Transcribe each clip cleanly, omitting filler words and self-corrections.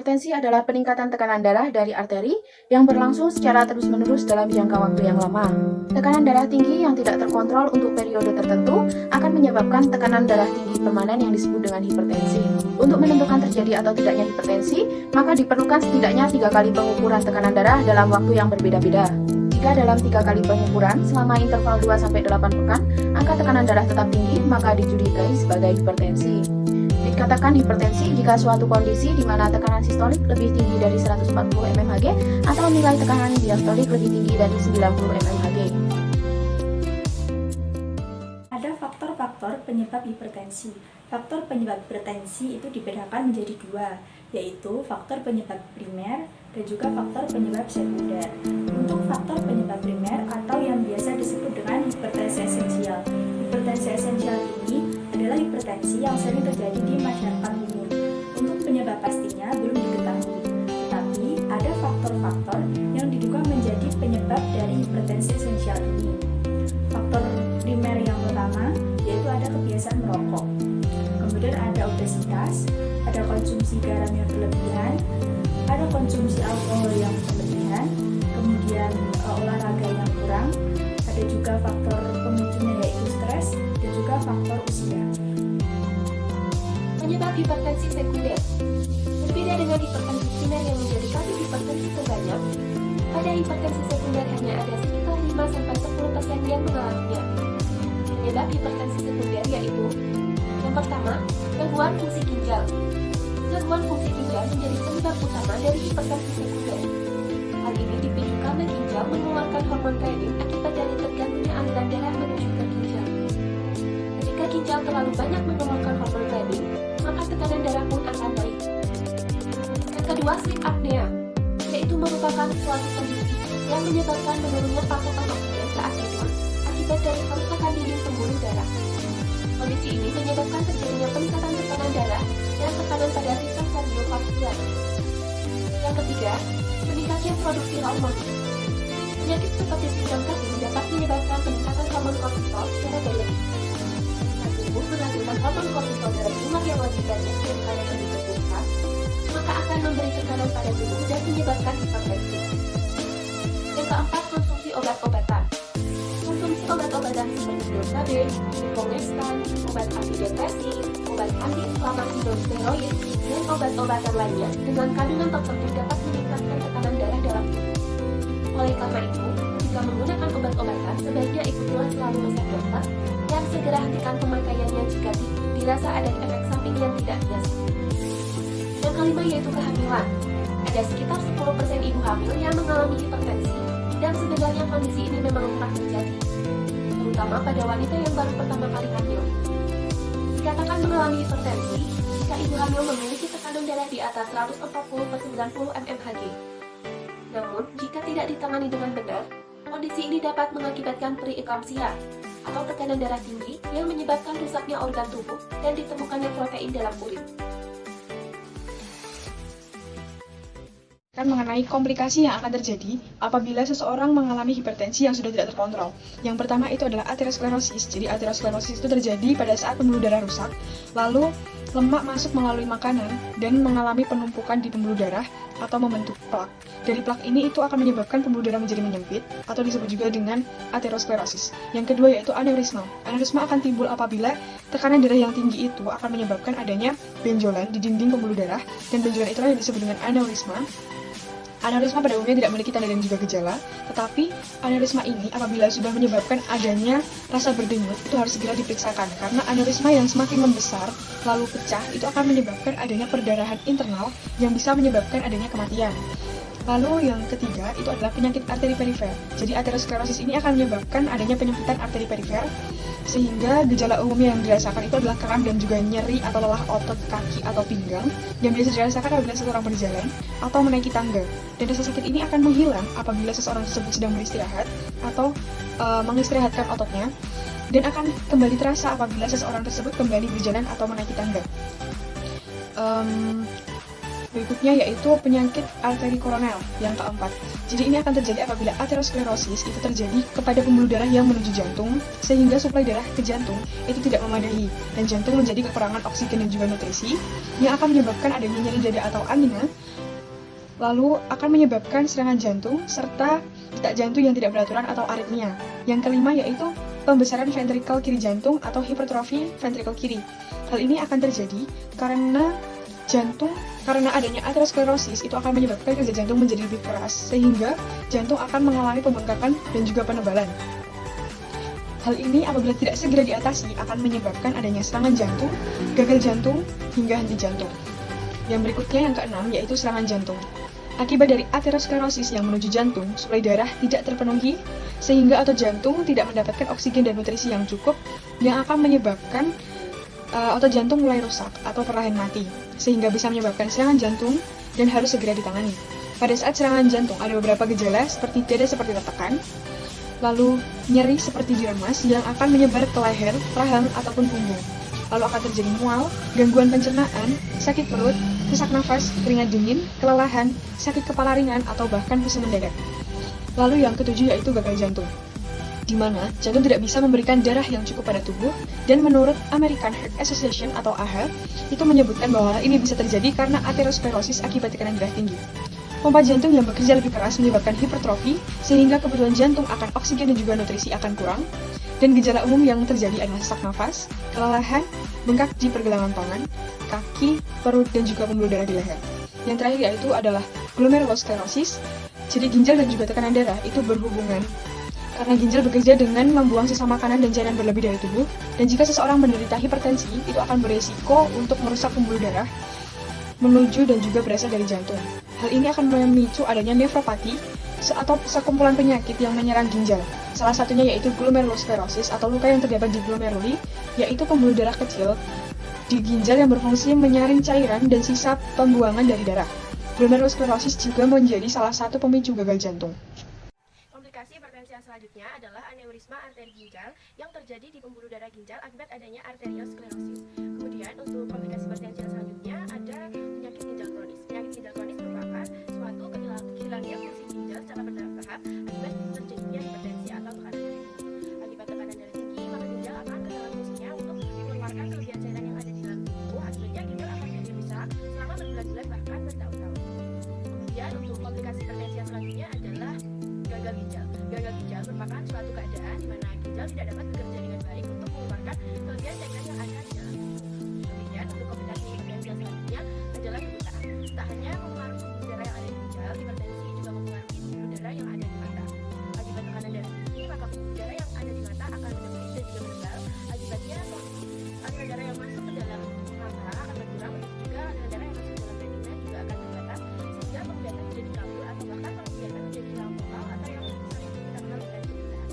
Hipertensi adalah peningkatan tekanan darah dari arteri yang berlangsung secara terus-menerus dalam jangka waktu yang lama. Tekanan darah tinggi yang tidak terkontrol untuk periode tertentu akan menyebabkan tekanan darah tinggi permanen yang disebut dengan hipertensi. Untuk menentukan terjadi atau tidaknya hipertensi, maka diperlukan setidaknya 3 kali pengukuran tekanan darah dalam waktu yang berbeda-beda. Jika dalam 3 kali pengukuran selama interval 2-8 pekan, angka tekanan darah tetap tinggi, maka dicurigai sebagai hipertensi. Dikatakan hipertensi jika suatu kondisi di mana tekanan sistolik lebih tinggi dari 140 mmHg atau nilai tekanan diastolik lebih tinggi dari 90 mmHg. Ada faktor-faktor penyebab hipertensi. Faktor penyebab hipertensi itu dibedakan menjadi 2, yaitu faktor penyebab primer dan juga faktor penyebab sekunder. Untuk faktor penyebab primer atau yang biasa disebut dengan hipertensi esensial. Hipertensi esensial ini adalah hipertensi yang sering terjadi di masyarakat umum. Untuk penyebab pastinya belum diketahui, tetapi ada faktor-faktor yang diduga menjadi penyebab dari hipertensi esensial ini. Faktor primer yang pertama yaitu ada kebiasaan merokok, kemudian ada obesitas, ada konsumsi garam yang berlebihan, ada konsumsi alkohol yang berlebihan, kemudian olahraga yang kurang, ada juga faktor pemicunya yaitu stres, dan juga faktor usia. Penyebab hipertensi sekunder. Berbeda dengan hipertensi primer yang menjadi kasus hipertensi terbanyak, pada hipertensi sekunder hanya ada sekitar 5-10% yang mengalaminya. Penyebab hipertensi sekunder yaitu: yang pertama, gangguan fungsi ginjal. Gangguan fungsi ginjal menjadi penyebab utama dari hipertensi sekunder. Hal ini dipicu karena ginjal mengeluarkan hormon renin akibat dari terganggunya aliran darah menuju ke ginjal. Jika ginjal terlalu banyak mengeluarkan hormon renin, maka tekanan darah pun akan naik. Yang kedua, sleep apnea, yaitu merupakan suatu kondisi yang menyebabkan menurunnya pasokan oksigen saat tidur akibat dari kerusakan dinding pembuluh darah. Kondisi ini menyebabkan terjadinya peningkatan tekanan darah dan tekanan pada sistem kardiovaskular. Yang ketiga, meningkatnya produksi hormon. Penyakit seperti sindrom Cushing dapat menyebabkan peningkatan hormon kortisol secara berlebih. Tubuh menghasilkan hormon kortisol dalam jumlah yang lebih banyak daripada yang dibutuhkan, maka akan memberi tekanan pada tubuh dan menyebabkan hipertensi. Yang keempat, konsumsi obat-obatan. Konsumsi obat-obatan seperti Dorsaben, Congestan, obat antidepresi, obat antiinflamasi non-steroid, dan obat-obatan lainnya dengan kandungan tertentu dapat meningkatkan tekanan darah dalam tubuh. Oleh karena itu, jika menggunakan obat-obatan, sebaiknya ikutilah selalu resep dokter dan segera hentikan pemakaiannya jika dirasa ada efek samping yang tidak biasa. Yang kelima yaitu kehamilan. Ada sekitar 10% ibu hamil yang mengalami hipertensi, dan sebenarnya kondisi ini memang pernah terjadi, terutama pada wanita yang baru pertama kali hamil. Dikatakan mengalami hipertensi jika ibu hamil memiliki tekanan darah di atas 140/90 mmHg. Namun, jika tidak ditangani dengan benar, kondisi ini dapat mengakibatkan preeklampsia atau tekanan darah tinggi yang menyebabkan rusaknya organ tubuh dan ditemukannya protein dalam urin. Mengenai komplikasi yang akan terjadi apabila seseorang mengalami hipertensi yang sudah tidak terkontrol. Yang pertama itu adalah aterosklerosis. Jadi aterosklerosis itu terjadi pada saat pembuluh darah rusak, lalu lemak masuk melalui makanan dan mengalami penumpukan di pembuluh darah atau membentuk plak. Dari plak ini itu akan menyebabkan pembuluh darah menjadi menyempit atau disebut juga dengan aterosklerosis. Yang kedua yaitu aneurisma. Aneurisma akan timbul apabila tekanan darah yang tinggi itu akan menyebabkan adanya benjolan di dinding pembuluh darah, dan benjolan itulah yang disebut dengan aneurisma. Aneurisma pada umumnya tidak memiliki tanda dan juga gejala, tetapi aneurisma ini apabila sudah menyebabkan adanya rasa berdenyut, itu harus segera diperiksakan, karena aneurisma yang semakin membesar lalu pecah itu akan menyebabkan adanya perdarahan internal yang bisa menyebabkan adanya kematian. Lalu yang ketiga itu adalah penyakit arteri perifer. Jadi aterosklerosis ini akan menyebabkan adanya penyempitan arteri perifer, sehingga gejala umumnya yang dirasakan itu adalah kram dan juga nyeri atau lelah otot kaki atau pinggang, yang biasa dirasakan apabila seseorang berjalan atau menaiki tangga. Dan rasa sakit ini akan menghilang apabila seseorang tersebut sedang beristirahat atau mengistirahatkan ototnya, dan akan kembali terasa apabila seseorang tersebut kembali berjalan atau menaiki tangga. Berikutnya yaitu penyakit arteri koroner yang keempat. Jadi ini akan terjadi apabila aterosklerosis itu terjadi kepada pembuluh darah yang menuju jantung, sehingga suplai darah ke jantung itu tidak memadai, dan jantung menjadi kekurangan oksigen dan juga nutrisi, yang akan menyebabkan adanya nyeri dada atau angina, lalu akan menyebabkan serangan jantung serta detak jantung yang tidak beraturan atau aritmia. Yang kelima yaitu pembesaran ventrikel kiri jantung atau hipertrofi ventrikel kiri. Hal ini akan terjadi karena adanya aterosklerosis itu akan menyebabkan kerja jantung menjadi lebih keras, sehingga jantung akan mengalami pembengkakan dan juga penebalan. Hal ini apabila tidak segera diatasi akan menyebabkan adanya serangan jantung, gagal jantung, hingga henti jantung. Yang berikutnya yang keenam yaitu serangan jantung. Akibat dari aterosklerosis yang menuju jantung, suplai darah tidak terpenuhi, sehingga otot jantung tidak mendapatkan oksigen dan nutrisi yang cukup, yang akan menyebabkan otot jantung mulai rusak atau perlahan mati, sehingga bisa menyebabkan serangan jantung dan harus segera ditangani. Pada saat serangan jantung ada beberapa gejala seperti dada seperti tertekan, lalu nyeri seperti diremas yang akan menyebar ke leher, rahang, ataupun punggung. Lalu akan terjadi mual, gangguan pencernaan, sakit perut, sesak nafas, keringat dingin, kelelahan, sakit kepala ringan, atau bahkan pusing mendadak. Lalu yang ketujuh yaitu gagal jantung, di mana jantung tidak bisa memberikan darah yang cukup pada tubuh, dan menurut American Heart Association atau AHA, itu menyebutkan bahwa ini bisa terjadi karena aterosklerosis akibat tekanan darah tinggi. Pompa jantung yang bekerja lebih keras menyebabkan hipertrofi, sehingga kebutuhan jantung akan oksigen dan juga nutrisi akan kurang, dan gejala umum yang terjadi adalah sesak nafas, kelelahan, bengkak di pergelangan tangan, kaki, perut, dan juga pembuluh darah di leher. Yang terakhir yaitu adalah glomerulosklerosis, jadi ginjal dan juga tekanan darah itu berhubungan. Karena ginjal bekerja dengan membuang sisa makanan dan cairan berlebih dari tubuh, dan jika seseorang menderita hipertensi, itu akan beresiko untuk merusak pembuluh darah menuju dan juga berasal dari jantung. Hal ini akan memicu adanya nefropati atau sekumpulan penyakit yang menyerang ginjal. Salah satunya yaitu glomerulosklerosis atau luka yang terdapat di glomeruli, yaitu pembuluh darah kecil di ginjal yang berfungsi menyaring cairan dan sisa pembuangan dari darah. Glomerulosklerosis juga menjadi salah satu pemicu gagal jantung. Komplikasi hipertensi yang selanjutnya adalah aneurisma arteri ginjal yang terjadi di pembuluh darah ginjal akibat adanya arteriosklerosis. Kemudian untuk komplikasi hipertensi yang selanjutnya ada penyakit ginjal kronis. Penyakit ginjal kronis merupakan suatu kehilangnya fungsi ginjal secara bertahap akibat terjadinya hipertensi atau tekanan darah tinggi. Akibat tekanan darah tinggi, maka ginjal akan kehilangan fungsinya untuk mengeluarkan kelebihan cairan yang ada di dalam tubuh. Akibatnya ginjal akan menjadi rusak selama berbulan-bulan bahkan bertahun-tahun. Kemudian untuk komplikasi hipertensi yang selanjutnya adalah gagal ginjal. Gagal ginjal merupakan suatu keadaan di mana ginjal tidak dapat bekerja dengan baik untuk mengeluarkan kelebihan cairan yang ada di dalam tubuh. Kemudian untuk komplikasi hipertensi yang selanjutnya adalah kebutaan. Tak hanya mempengaruhi pembuluh darah yang ada di ginjal, hipertensi juga mempengaruhi pembuluh darah yang ada di mata. Akibat tekanan darah tinggi, maka pembuluh darah yang ada di mata akan menipis dan juga menebal. Akibatnya aliran darah yang masuk ke dalam mata akan berkurang, juga aliran darah yang masuk ke dalam retina juga akan terbatas, sehingga penglihatan menjadi kabur atau bahkan penglihatan menjadi hilang total atau yang sering kita kenal dengan kebutaan.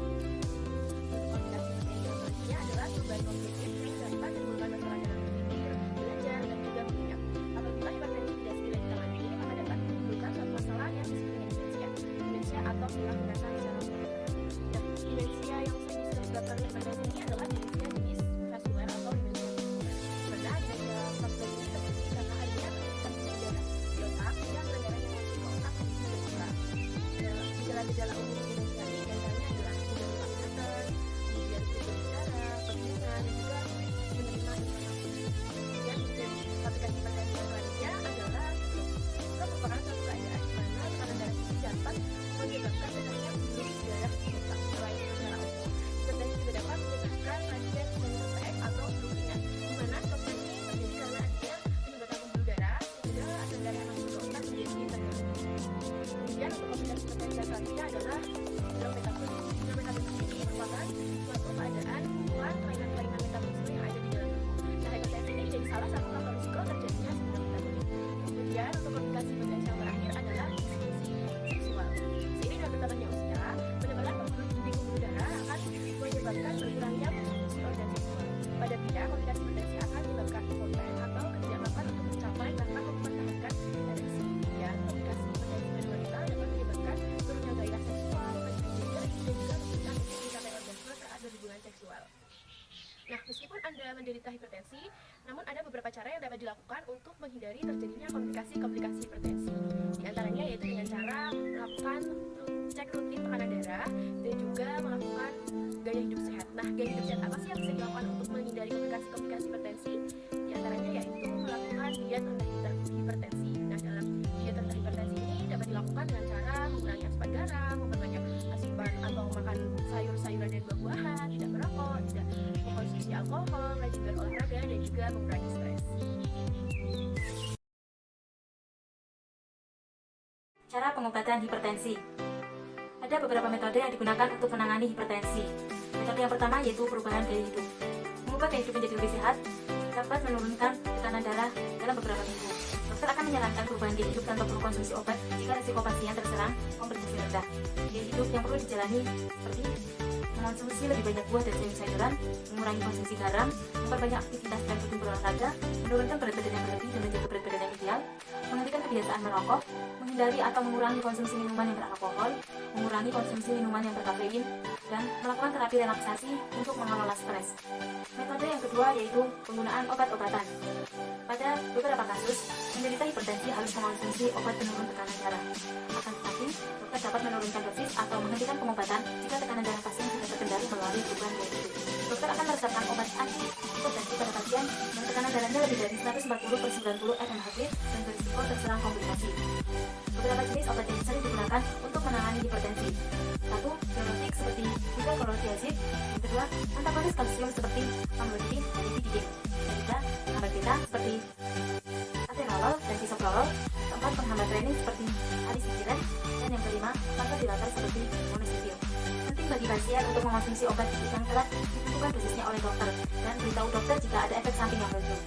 Komplikasi yang selanjutnya adalah perubahan kognitif yang dapat menimbulkan masalah dalam berpikir, belajar, dan juga mengingat. Apabila hipertensi tidak segera ditangani, maka dapat menimbulkan suatu masalah yang disebut dengan demensia atau hilang ingatan secara mendadak. Dan demensia yang sering disebabkan oleh hipertensi ini adalah demensia jenis vaskuler atau demensia vaskuler. Karena demensia vaskuler ini terjadi karena adanya penumpukan darah di otak sehingga aliran darah yang masuk ke otak menjadi kurang. Gejala-gejala umum demensia ini diantaranya adalah mudah lupa ingatan, kemudian sulit bicara, kebingungan, dan juga sulit menerima informasi. Kemudian komplikasi hipertensi yang selanjutnya adalah stroke. Stroke merupakan suatu keadaan di mana tekanan darah tinggi dapat menyebabkan pecahnya pembuluh darah di otak. Selain secara umum, hipertensi juga dapat menyebabkan pasien stroke atau stroke ringan, di mana stroke ini terjadi karena adanya penyumbatan pembuluh darah sehingga aliran darah yang masuk ke otak menjadi terganggu. Kemudian untuk komplikasi hipertensi yang selanjutnya adalah sindrom metabolik. Sindrom metabolik ini merupakan suatu keadaan kumpulan kelainan-kelainan metabolisme yang ada di dalam tubuh. Nah, hipertensi ini jadi salah satu faktor risiko terjadinya sindrom metabolik. Kemudian untuk komplikasi hipertensi yang terakhir adalah disfungsi seksual. Seiring dengan bertambahnya usia, penebalan pembuluh darah akan menyebabkan berkurangnya fungsi organ seksual. Pada pria, komplikasi hipertensi akan menyebabkan impoten atau ketidakmampuan untuk mencapai bahkan mempertahankan ereksi. Kemudian komplikasi hipertensi pada wanita dapat menyebabkan turunnya gairah seksual, dan juga memberikan mencapai orgasme saat berhubungan seksual. Nah, meskipun Anda menderita hipertensi, namun ada beberapa cara yang dapat dilakukan untuk menghindari terjadinya komplikasi-komplikasi hipertensi. Di antaranya yaitu dengan cara melakukan cek rutin tekanan darah dan juga melakukan gaya hidup sehat. Nah, gaya hidup sehat apa sih yang bisa dilakukan untuk menghindari komplikasi-komplikasi hipertensi? Di antaranya yaitu melakukan diet rendah hipertensi. Nah, dalam diet rendah hipertensi ini alkohol, rajin berolahraga, dan juga mengurangi stres. Cara pengobatan hipertensi. Ada beberapa metode yang digunakan untuk menangani hipertensi. Metode yang pertama yaitu perubahan gaya hidup. Mengubah gaya hidup menjadi lebih sehat dapat menurunkan tekanan darah dalam beberapa minggu. Dokter akan menyarankan perubahan gaya hidup tanpa perlu konsumsi obat jika risiko pasien terserang komplikasi rendah. Gaya hidup yang perlu dijalani seperti mengonsumsi lebih banyak buah dan sayur-sayuran, mengurangi konsumsi garam, memperbanyak aktivitas dan rutin berolahraga, menurunkan berat badan yang berlebih dan menjaga berat badan yang ideal, menghentikan kebiasaan merokok, menghindari atau mengurangi konsumsi minuman yang beralkohol, mengurangi konsumsi minuman yang berkafein, dan melakukan terapi relaksasi untuk mengelola stres. Metode yang kedua yaitu penggunaan obat-obatan. Pada beberapa kasus, penderita hipertensi harus mengonsumsi obat penurun tekanan darah. Akan tetapi, dokter dapat menurunkan dosis atau menghentikan pengobatan jika tekanan darah pasien sudah terkendali melalui perubahan gaya hidup. Dokter akan meresepkan obat anti-hipertensi pada pasien yang tekanan darahnya lebih dari 140/90 mmHg dan berisiko terserang komplikasi. Beberapa jenis obat yang sering digunakan untuk menangani hipertensi. 1. Diuretik seperti glucocorticoid. Yang kedua, antagonis kalsium seperti amlodipin dan nifedipine. Yang ketiga, penghambat beta seperti atenolol dan bisoprolol. Keempat, penghambat renin seperti alisiciren. Dan yang kelima, vasodilator seperti monoxidil. Penting bagi pasien untuk mengonsumsi obat yang telah ditentukan dosisnya oleh dokter dan beritahu dokter jika ada efek samping yang muncul.